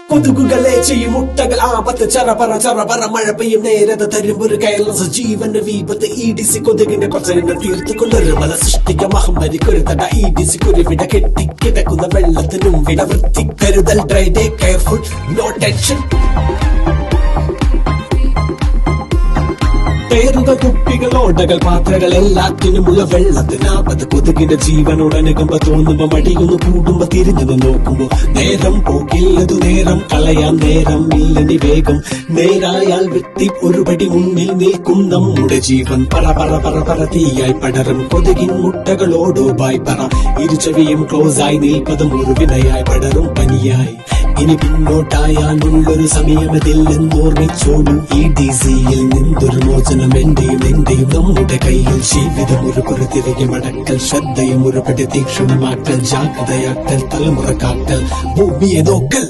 കൊതുകുകളെ ചെയ്യും മുട്ടകൾ ആപത്ത് ചറപറ ചറപറ മഴ പെയ്യും നേരത തരും ഒരു കയർലസ ജീവന്റെ വീപത്ത് EDC കൊതുകിന്റെ പ്രചരണം തീർത്തുകൊണ്ടൊരു മല സൃഷ്ടിക്ക മഹമ്മരി കുരുത്തട EDC കുരുവിട കെട്ടിക്കിടക്കുന്ന വെള്ളത്തിനും വിട വൃത്തി കരുതൽ dry day careful no tension പേരുകൾ കുപ്പികൾ ഓടകൾ പാത്രകൾ എല്ലാത്തിനുമുള്ള വെള്ളത്തിനാപത് കൊതുകിന്റെ ജീവനോടനുകമ്പ തോന്നുമ്പോ മടിയൊന്ന് കൂടുമ്പോ തിരിഞ്ഞു നോക്കുമ്പോ നേരം പോകില്ലതു നേരം കളയാൻ നേരം ഇല്ലനി വേഗം നേരായാൽ വ്യക്തി ഒരുപടി മുന്നിൽ നിൽക്കും നമ്മുടെ ജീവൻ പറ പറ പറ പറ തീയായി പടരും കൊതുകിൻ മുട്ടകളോടോ ബായ് പറ ഇരുചെവിയും ക്ലോസായി നിൽപ്പതും ഒരു വിനയായി പടരും പനിയായി ഇനി പിന്നോട്ടായാലുള്ളൊരു സമയമതിൽ നിന്നോർമ്മിച്ചോളൂ EDCയിൽ നിന്നൊരു മോചനം എന്റെയും നമ്മുടെ കയ്യിൽ ജീവിതം ഒരു കുറുതിരികെ മടക്കൽ ശ്രദ്ധയും ഒരുപടി തീക്ഷണമാക്കൽ ജാഗ്രതയാക്കൽ തലമുറ കാക്കൽ ഭൂമിയെ നോക്കൽ